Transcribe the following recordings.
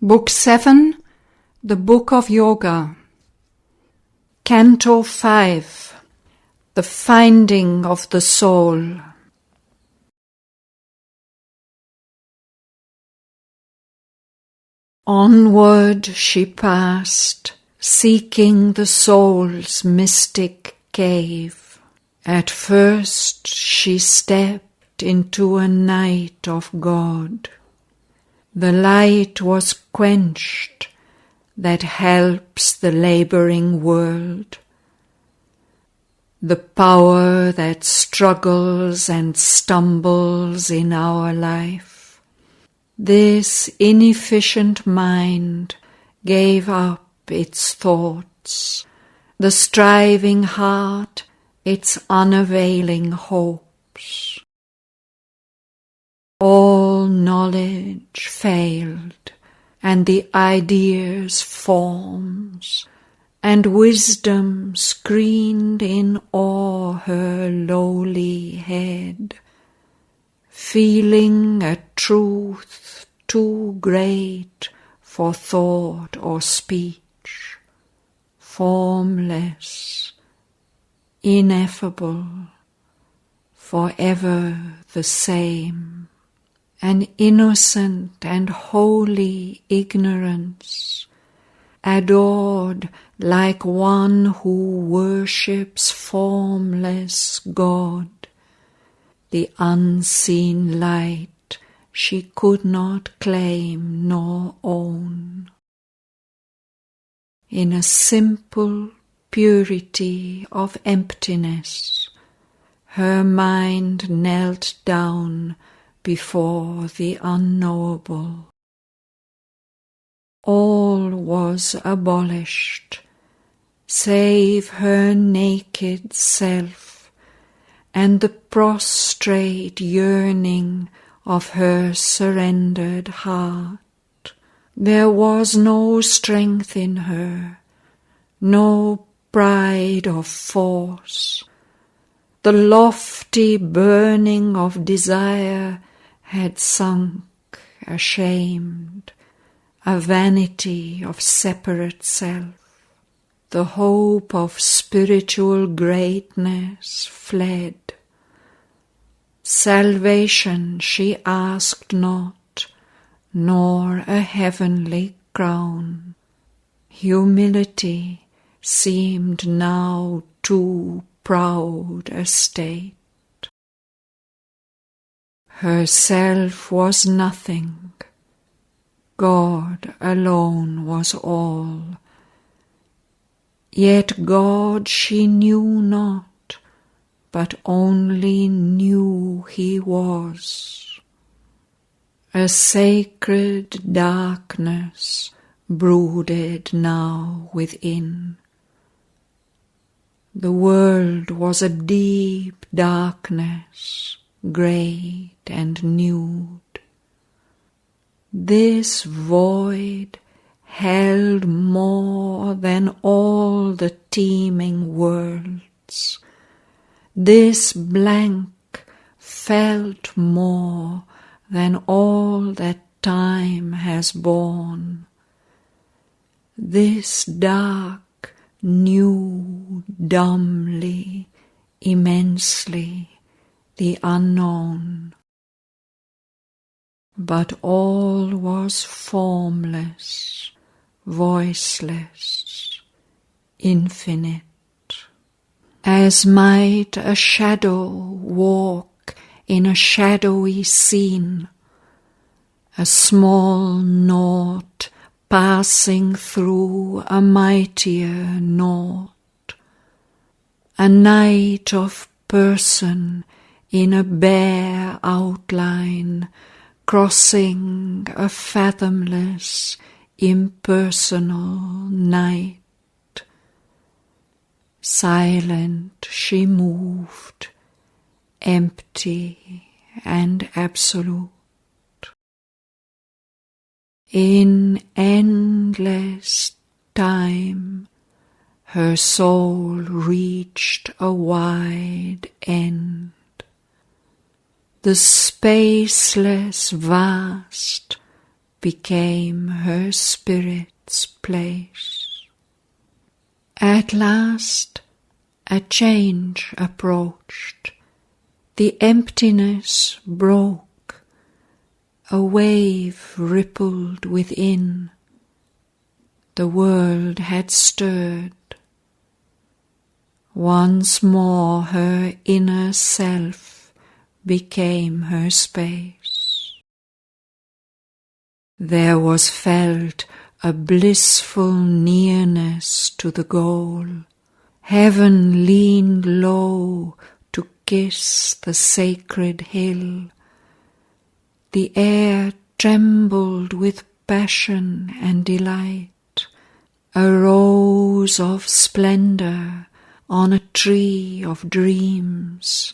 Book 7, the Book of Yoga. Canto 5, the Finding of the Soul. Onward she passed, seeking the soul's mystic cave. At first she stepped into a night of God. The light was quenched that helps the labouring world. The power that struggles and stumbles in our life. This inefficient mind gave up its thoughts, the striving heart its unavailing hopes. All knowledge failed, and the ideas forms, and wisdom screened in awe her lowly head, feeling a truth too great for thought or speech, formless, ineffable, forever the same. An innocent and holy ignorance, adored like one who worships formless God, the unseen light she could not claim nor own. In a simple purity of emptiness, her mind knelt down before the unknowable. All was abolished, save her naked self, and the prostrate yearning of her surrendered heart. There was no strength in her, no pride of force. The lofty burning of desire had sunk ashamed, a vanity of separate self. The hope of spiritual greatness fled. Salvation she asked not, nor a heavenly crown. Humility seemed now too proud a state. Herself was nothing, God alone was all. Yet God she knew not, but only knew He was. A sacred darkness brooded now within. The world was a deep darkness, great and nude. This void held more than all the teeming worlds. This blank felt more than all that time has borne. This dark knew dumbly, immensely, the unknown. But all was formless, voiceless, infinite. As might a shadow walk in a shadowy scene, a small nought passing through a mightier nought, a night of person in a bare outline, crossing a fathomless, impersonal night. Silent she moved, empty and absolute. In endless time, her soul reached a wide end. The spaceless vast became her spirit's place. At last a change approached. The emptiness broke. A wave rippled within. The world had stirred. Once more her inner self became her space. There was felt a blissful nearness to the goal. Heaven leaned low to kiss the sacred hill. The air trembled with passion and delight. A rose of splendor on a tree of dreams.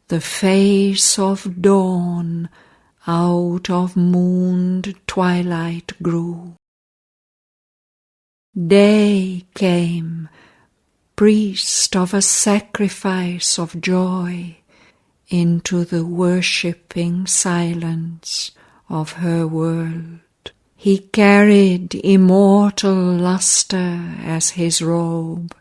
The face of dawn out of mooned twilight grew. Day came, priest of a sacrifice of joy, into the worshipping silence of her world. He carried immortal lustre as his robe,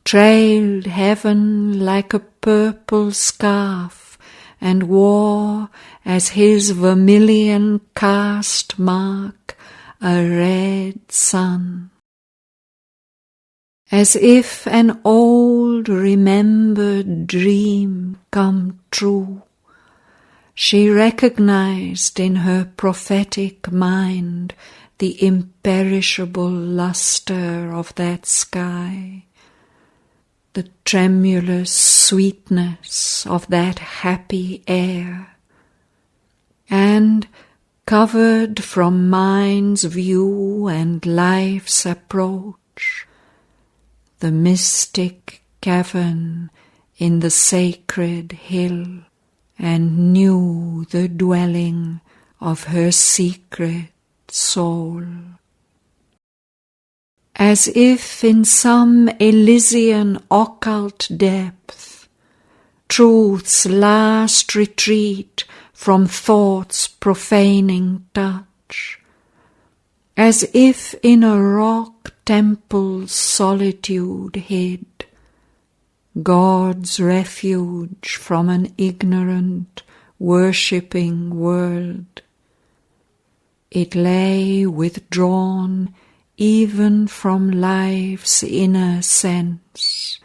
trailed heaven like a purple scarf, and wore as his vermilion caste mark a red sun. As if an old remembered dream come true, she recognized in her prophetic mind the imperishable luster of that sky, the tremulous sweetness of that happy air, and, covered from mind's view and life's approach, the mystic cavern in the sacred hill, and knew the dwelling of her secret soul. As if in some Elysian occult depth, truth's last retreat from thought's profaning touch, as if in a rock temple's solitude hid, God's refuge from an ignorant, worshipping world. It lay withdrawn even from life's inner sense,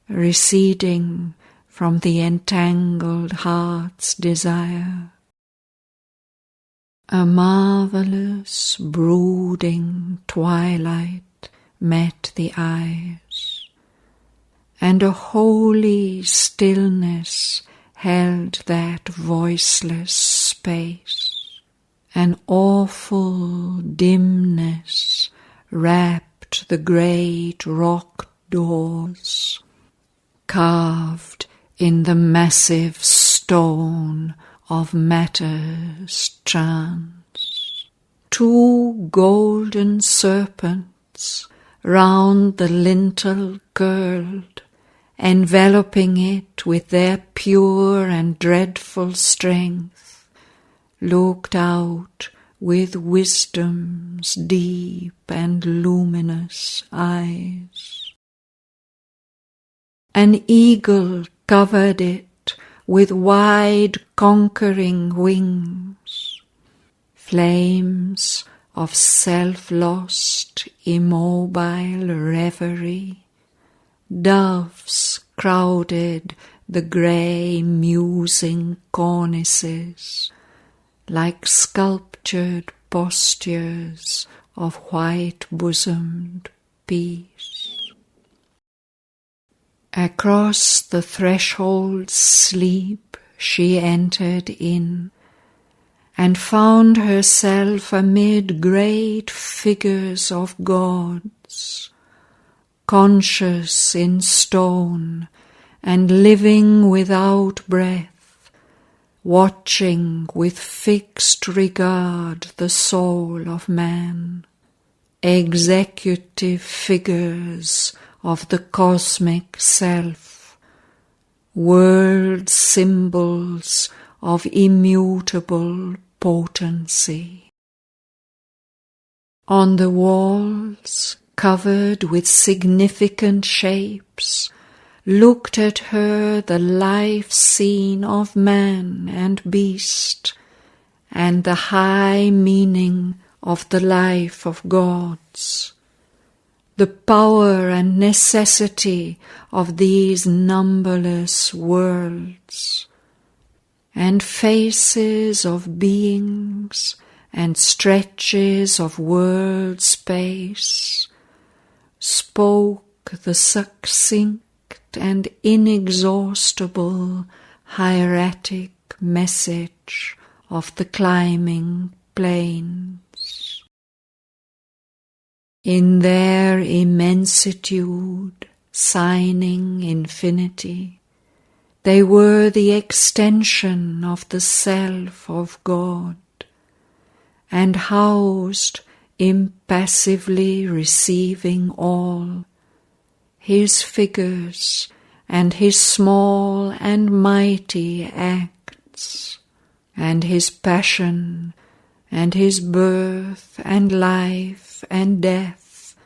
receding from the entangled heart's desire. A marvelous, brooding twilight met the eyes, and a holy stillness held that voiceless space. An awful dimness wrapped the great rock doors, carved in the massive stone of matter's trance. Two golden serpents round the lintel curled, enveloping it with their pure and dreadful strength, looked out with wisdom's deep and luminous eyes. An eagle covered it with wide conquering wings, flames of self-lost immobile reverie. Doves crowded the grey musing cornices, like sculptured postures of white-bosomed peace. Across the threshold's sleep she entered in, and found herself amid great figures of gods, conscious in stone and living without breath, watching with fixed regard the soul of man, executive figures of the cosmic self, world symbols of immutable potency. On the walls, covered with significant shapes, looked at her the life scene of man and beast, and the high meaning of the life of gods. The power and necessity of these numberless worlds, and faces of beings and stretches of world space, spoke the succinct and inexhaustible hieratic message of the climbing plains. In their immensitude, signing infinity, they were the extension of the self of God, and housed, impassively receiving all, his figures and his small and mighty acts, and his passion and his birth and life and death,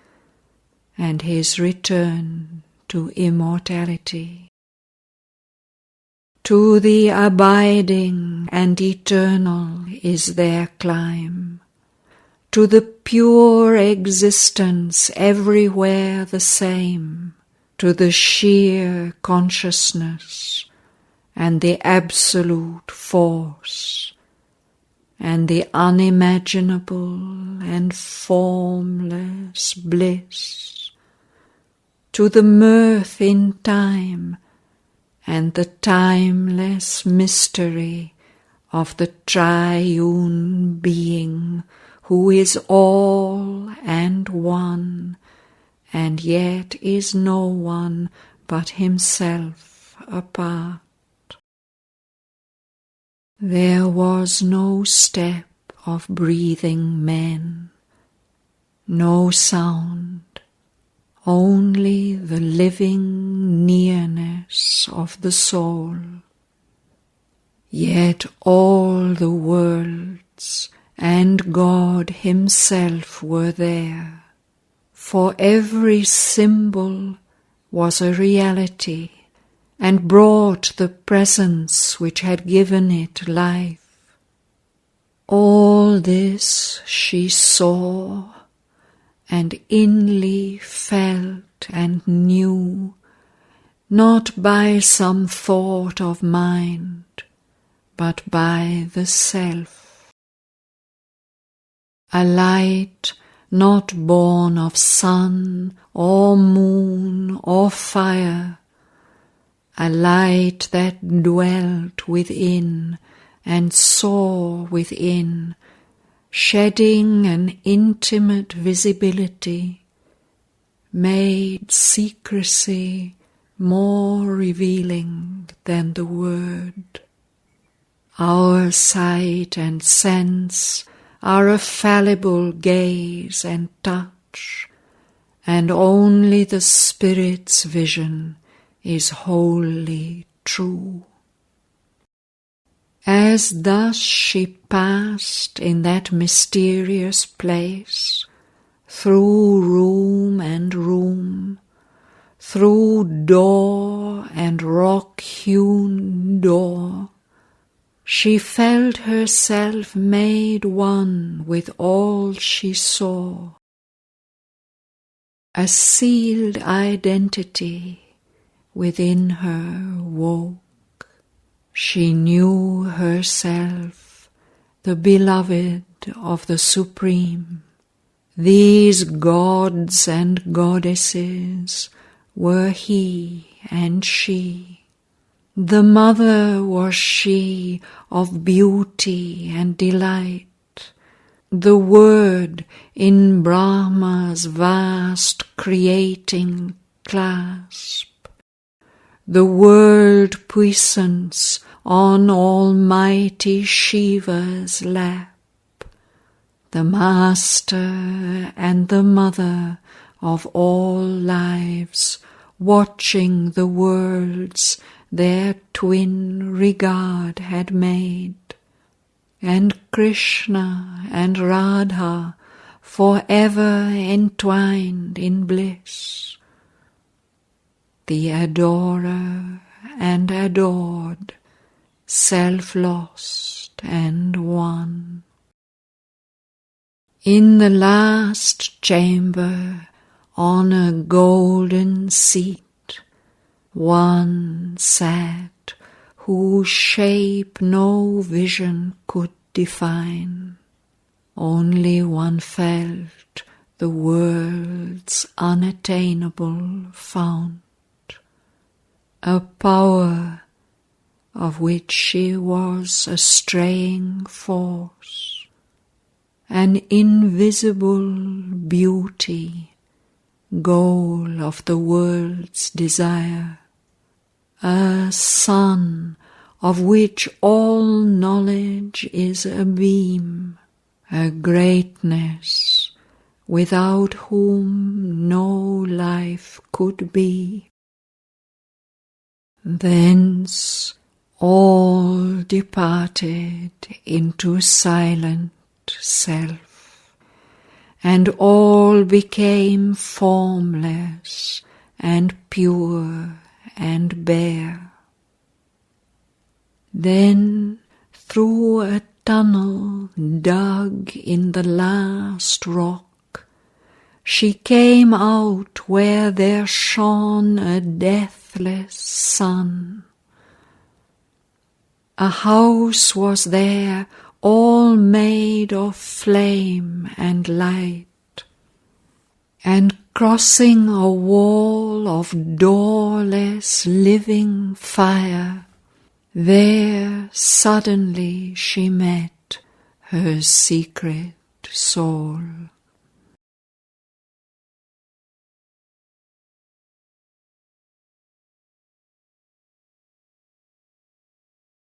and his return to immortality. To the abiding and eternal is their climb, to the pure existence everywhere the same, to the sheer consciousness and the absolute force, and the unimaginable and formless bliss, to the mirth in time and the timeless mystery of the triune being who is all and one, and yet is no one but himself apart. There was no step of breathing men, no sound, only the living nearness of the soul. Yet all the worlds and God himself were there, for every symbol was a reality, and brought the presence which had given it life. All this she saw, and inly felt and knew, not by some thought of mind, but by the self. A light not born of sun or moon or fire, a light that dwelt within and saw within, shedding an intimate visibility, made secrecy more revealing than the word. Our sight and sense are a fallible gaze and touch, and only the Spirit's vision is wholly true. As thus she passed in that mysterious place, through room and room, through door and rock-hewn door, she felt herself made one with all she saw. A sealed identity within her woke. She knew herself the beloved of the Supreme. These gods and goddesses were he and she. The mother was she of beauty and delight, the Word in Brahma's vast creating clasp, the world puissance on almighty Shiva's lap, the master and the mother of all lives, watching the worlds their twin regard had made, and Krishna and Radha forever entwined in bliss. The adorer and adored, self-lost and won. In the last chamber, on a golden seat, one sat whose shape no vision could define. Only one felt the world's unattainable fount, a power of which she was a straying force, an invisible beauty, goal of the world's desire, a sun of which all knowledge is a beam, a greatness without whom no life could be. Thence all departed into silent self, and all became formless and pure and bare. Then through a tunnel dug in the last rock, she came out where there shone a deathless sun. A house was there, all made of flame and light, and crossing a wall of doorless living fire, there suddenly she met her secret soul.